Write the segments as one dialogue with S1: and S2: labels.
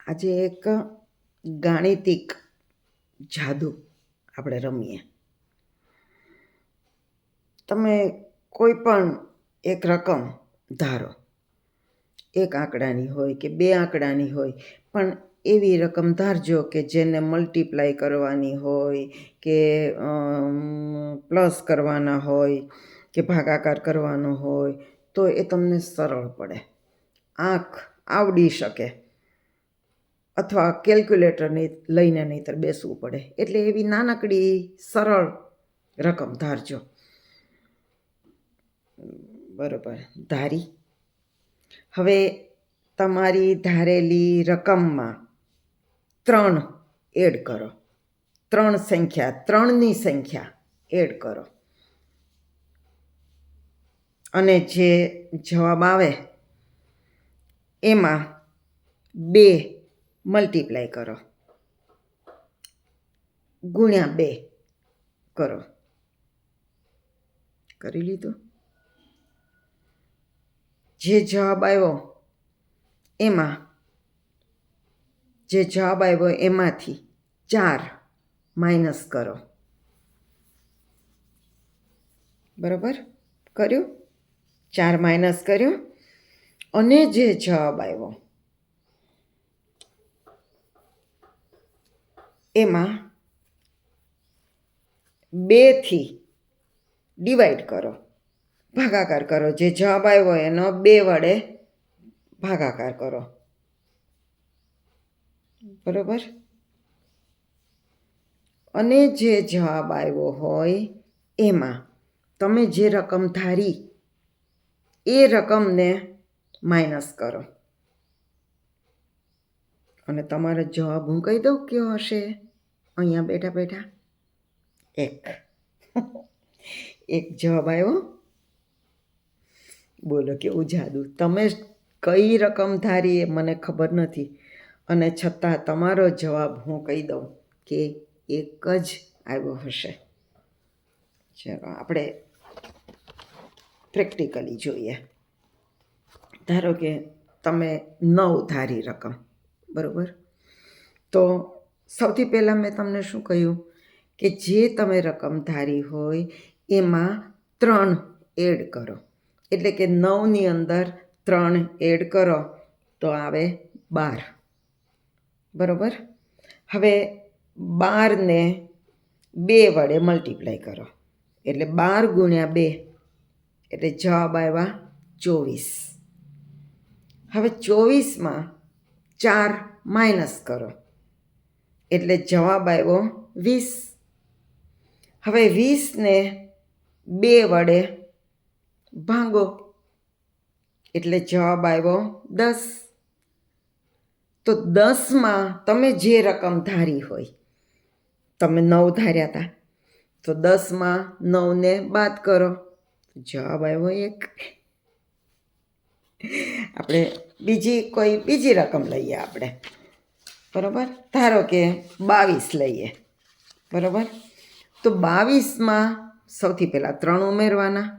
S1: આજે એક ગાણિતિક જાદુ આપણે રમીએ. તમે કોઈ પણ એક રકમ ધારો, એક આંકડાની હોય કે બે આંકડાની હોય, પણ એવી રકમ ધારજો કે જેને મલ્ટીપ્લાય કરવાની હોય કે પ્લસ કરવાના હોય કે ભાગાકાર કરવાનો હોય તો એ તમને સરળ પડે, આંખ આવડી શકે, અથવા કેલ્ક્યુલેટરની લઈને નહીંતર બેસવું પડે. એટલે એવી નાનકડી સરળ રકમ ધારજો. બરાબર, ધારી. હવે તમારી ધારેલી રકમમાં 3 એડ કરો, 3ની સંખ્યા એડ કરો, અને જે જવાબ આવે એમાં 2 મલ્ટીપ્લાય કરો, ગુણ્યા 2 કરો. કરી લીધું? જે જવાબ આવ્યો એમાંથી 4 માઇનસ કરો. બરાબર કર્યું? 4 માઇનસ કર્યું. અને જે જવાબ આવ્યો એમાં 2 થી ડિવાઈડ કરો, ભાગાકાર કરો. જે જવાબ આવ્યો એનો 2 વડે ભાગાકાર કરો. બરાબર? અને જે જવાબ આવ્યો હોય એમાં તમે જે રકમ ધારી એ રકમને માઇનસ કરો. અને તમારો જવાબ હું કહી દઉં કયો હશે? અહીંયા બેઠા બેઠા 1 જવાબ આવ્યો. બોલો કેવું જાદુ! તમે કઈ રકમ ધારી એ મને ખબર નથી, અને છતાં તમારો જવાબ હું કહી દઉં કે 1 જ આવ્યો હશે. ચલો આપણે પ્રેક્ટિકલી જોઈએ. ધારો કે તમે 9 ધારી રકમ, બરાબર? તો સૌથી પહેલાં મેં તમને શું કહ્યું કે જે તમે રકમ ધારી હોય એમાં 3 એડ કરો. એટલે કે 9ની અંદર 3 એડ કરો તો આવે 12. બરાબર? હવે 12ને 2 વડે મલ્ટીપ્લાય કરો, એટલે 12 ગુણ્યા 2 એટલે જવાબ આવ્યા 24. હવે 24માં 4 માઇનસ કરો એટલે જવાબ આવ્યો 20. હવે 20ને 2 વડે ભાગો એટલે જવાબ આવ્યો 10. તો 10માં તમે જે રકમ ધારી હોય, તમે 9 ધાર્યા હતા, તો 10માં 9ને બાદ કરો, જવાબ આવ્યો 1. આપણે બીજી રકમ લઈએ આપણે. બરાબર? ધારો કે 22 લઈએ. બરાબર? તો 22માં સૌથી પહેલાં 3 ઉમેરવાના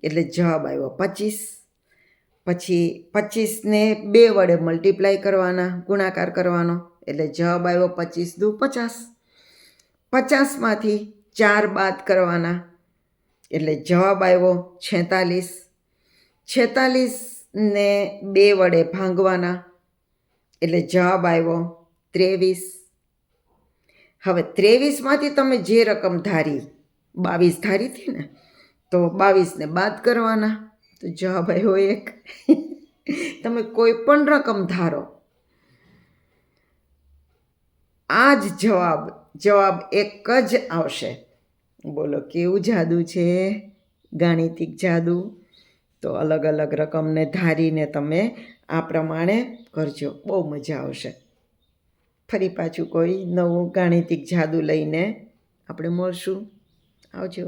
S1: એટલે જવાબ આવ્યો 25. પછી 25ને 2 વડે મલ્ટીપ્લાય કરવાના, ગુણાકાર કરવાનો, એટલે જવાબ આવ્યો 25 દુ 50. 50માંથી 4 બાદ કરવાના એટલે જવાબ આવ્યો 46. 46ને 2 વડે ભાંગવાના એટલે જવાબ આવ્યો 23. હવે 23માંથી તમે જે રકમ ધારી, 22 ધારી હતી ને, તો 22ને બાદ કરવાના તો જવાબ આવ્યો 1. તમે કોઈ પણ રકમ ધારો, આ જ જવાબ 1 જ આવશે. બોલો કેવું જાદુ છે, ગાણિતિક જાદુ! તો અલગ અલગ રકમને ધારીને તમે આ પ્રમાણે કરજો, બહુ મજા આવશે. ફરી પાછું કોઈ નવું ગાણિતિક જાદુ લઈને આપણે મળશું. આવજો.